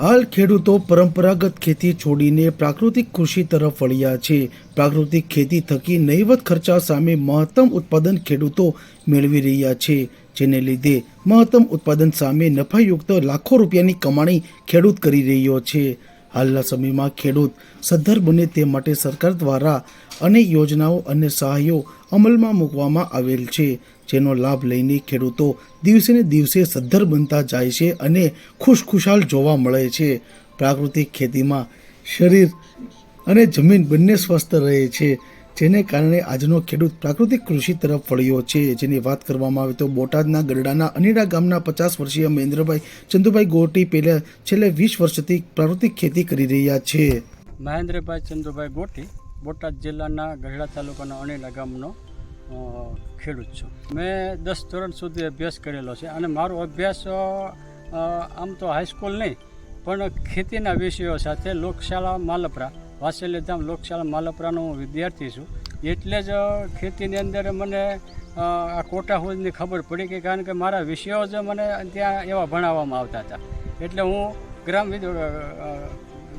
હાલ ખેડૂતો પરંપરાગત ખેતી છોડીને પ્રાકૃતિક કૃષિ તરફ વળ્યા છે। પ્રાકૃતિક ખેતી થકી નહિવત ખર્ચા સામે મહત્તમ ઉત્પાદન ખેડૂતો મેળવી રહ્યા છે, જેને લીધે મહત્તમ ઉત્પાદન સામે નફાયુક્ત લાખો રૂપિયાની કમાણી ખેડૂત કરી રહ્યો છે। હાલના સમયમાં ખેડૂત સદ્ધર બને તે માટે સરકાર દ્વારા અનેક યોજનાઓ અને સહાયો અમલમાં મૂકવામાં આવેલ છે, જેનો લાભ લઈને ખેડૂતો દિવસે ને દિવસે સદ્ધર બનતા જાય છે અને ખુશખુશાલ જોવા મળે છે। પ્રાકૃતિક ખેતીમાં શરીર અને જમીન બંને સ્વસ્થ રહે છે, જેને કારણે આજનો ખેડૂત પ્રાકૃતિક કૃષિ તરફ વળ્યો છે। જેની વાત કરવામાં આવે તો બોટાદના ગરડાના અનીડા ગામના 50 વર્ષીય મહેન્દ્રભાઈ ચંદુભાઈ ગોટી છેલ્લે 20 વર્ષથી પ્રાકૃતિક ખેતી કરી રહ્યા છે। મહેન્દ્રભાઈ ચંદુભાઈ ગોટી બોટાદ જિલ્લાના ગરડા તાલુકાના અનીડા ગામનો ખેડૂત છું। મેં 10 ધોરણ સુધી અભ્યાસ કરેલો છે અને મારો અભ્યાસ આમ તો હાઈસ્કૂલ નહીં પણ ખેતીના વિષયો સાથે લોકશાળા માલપરા વાસેલીધામ લોકશાળા માલપરાનો હું વિદ્યાર્થી છું, એટલે જ ખેતીની અંદર મને આ કોટા હોવાની ખબર પડી કે કારણ કે મારા વિષયો જ મને ત્યાં એવા ભણાવવામાં આવતા હતા, એટલે હું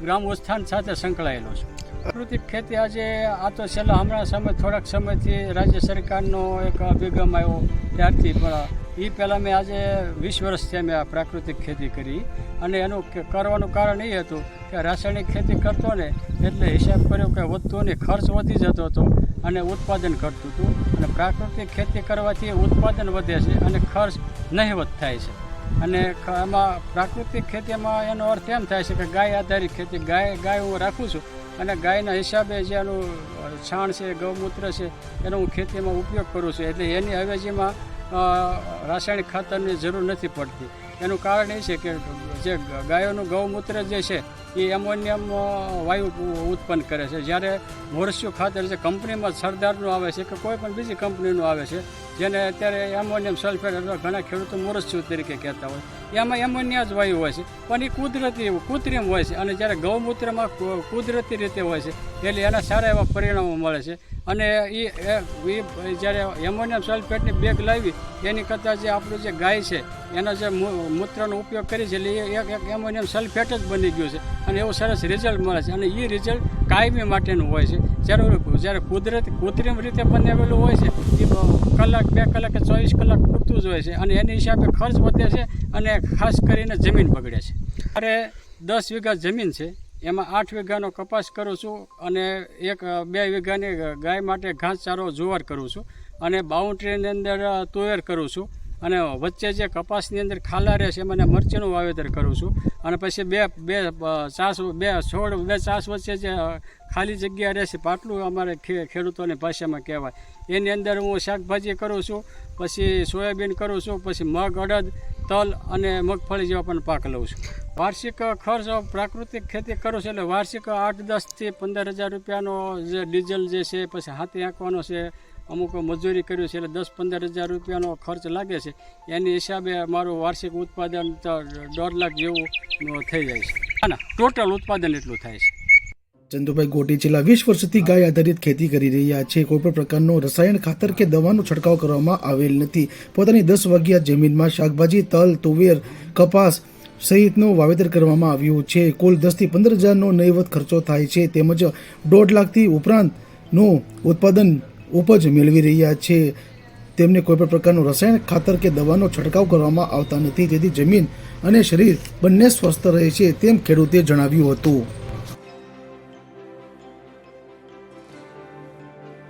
ગ્રામ ઉત્થાન સાથે સંકળાયેલો છું। પ્રાકૃતિક ખેતી આજે આ તો છેલ્લા હમણાં થોડાક સમયથી રાજ્ય સરકારનો એક અભિગમ આવ્યો ત્યારથી, પણ એ પહેલાં મેં આજે 20 વર્ષથી મેં આ પ્રાકૃતિક ખેતી કરી અને એનું કરવાનું કારણ એ હતું કે રાસાયણિક ખેતી કરતો ને એટલે હિસાબ કર્યો કે વધતું નહીં, ખર્ચ વધી જતો હતો અને ઉત્પાદન ઘટતું હતું, અને પ્રાકૃતિક ખેતી કરવાથી ઉત્પાદન વધે છે અને ખર્ચ નહિવત થાય છે। અને આમાં પ્રાકૃતિક ખેતીમાં એનો અર્થ એમ થાય છે કે ગાય આધારિત ખેતી, ગાય હું રાખું છું અને ગાયના હિસાબે જે એનું છાણ છે, ગૌમૂત્ર છે, એનો હું ખેતીમાં ઉપયોગ કરું છું, એટલે એની અવેજીમાં રાસાયણિક ખાતરની જરૂર નથી પડતી। એનું કારણ એ છે કે જે ગાયોનું ગૌમૂત્ર જે છે એ એમોનિયમ વાયુ ઉત્પન્ન કરે છે, જ્યારે મોરસ્યું ખાતર જે કંપનીમાં સરદારનું આવે છે કે કોઈ પણ બીજી કંપનીનું આવે છે, જેને અત્યારે એમોનિયમ સલ્ફેટ અથવા ઘણા ખેડૂતો મોરસ્યું તરીકે કહેતા હોય, એમાં એમોનિયા જ વાયુ હોય છે, પણ એ કૃત્રિમ હોય છે, અને જ્યારે ગૌમૂત્રમાં કુદરતી રીતે હોય છે એટલે એના સારા એવા પરિણામો મળે છે। અને એ જ્યારે એમોનિયમ સલ્ફેટની બેગ લાવી એની કરતાં જે આપણું જે ગાય છે એના જે મૂત્રનો ઉપયોગ કરી છે એટલે એ એક એમોનિયમ સલ્ફેટ જ બની ગયું છે અને એવું સરસ રિઝલ્ટ મળે છે, અને એ રિઝલ્ટ કાયમી માટેનું હોય છે। જ્યારે કૃત્રિમ રીતે બનાવેલું હોય છે એ કલાક 2 કલાક કે 24 કલાક પૂરતું જ હોય છે, અને એની હિસાબે ખર્ચ વધે છે અને ખાસ કરીને જમીન બગડે છે। મારે 10 વીઘા જમીન છે, એમાં 8 વીઘાનો કપાસ કરું છું અને 2 વીઘાની ગાય માટે ઘાસચારો જુવાર કરું છું, અને બાઉન્ડ્રીની અંદર તુવેર કરું છું, અને વચ્ચે જે કપાસની અંદર ખાલા રહે છે એમાં મરચીનું વાવેતર કરું છું, અને પછી બે ચાસ વચ્ચે જે ખાલી જગ્યા રહેશે પાટલું અમારે ખેડૂતોની ભાષામાં કહેવાય, એની અંદર હું શાકભાજી કરું છું, પછી સોયાબીન કરું છું, પછી મગ, અડદ, તલ અને મગફળી જેવા પણ પાક લઉં છું। વાર્ષિક ખર્ચ પ્રાકૃતિક ખેતી કરું છું એટલે વાર્ષિક 8-10 થી 15,000 રૂપિયાનો જે ડીઝલ જે છે, પછી હાથી આંકવાનો છે, અમુક મજૂરી કર્યું છે એટલે 10-15,000 રૂપિયાનો ખર્ચ લાગે છે, એની હિસાબે મારું વાર્ષિક ઉત્પાદન તો 1.5 લાખ જેવું થઈ જાય છે, ટોટલ ઉત્પાદન એટલું થાય છે। ચંદુભાઈ ગોટી છેલ્લા 20 વર્ષથી ગાય આધારિત ખેતી કરી રહ્યા છે। કોઈ પણ પ્રકારનો રસાયણ ખાતર કે દવાનો છંટકાવ કરવામાં આવેલ નથી। પોતાની 10 વીઘા જમીનમાં શાકભાજી, તલ, તુવેર, કપાસ સહિતનું વાવેતર કરવામાં આવ્યું છે। કુલ 10 થી 15,000નો નહિવત ખર્ચો થાય છે, તેમજ 1.5 લાખથી ઉપરાંતનું ઉપજ મેળવી રહ્યા છે। તેમને કોઈ પણ પ્રકારનું રસાયણ ખાતર કે દવાનો છંટકાવ કરવામાં આવતા નથી, જેથી જમીન અને શરીર બંને સ્વસ્થ રહે છે, તેમ ખેડૂતે જણાવ્યું હતું।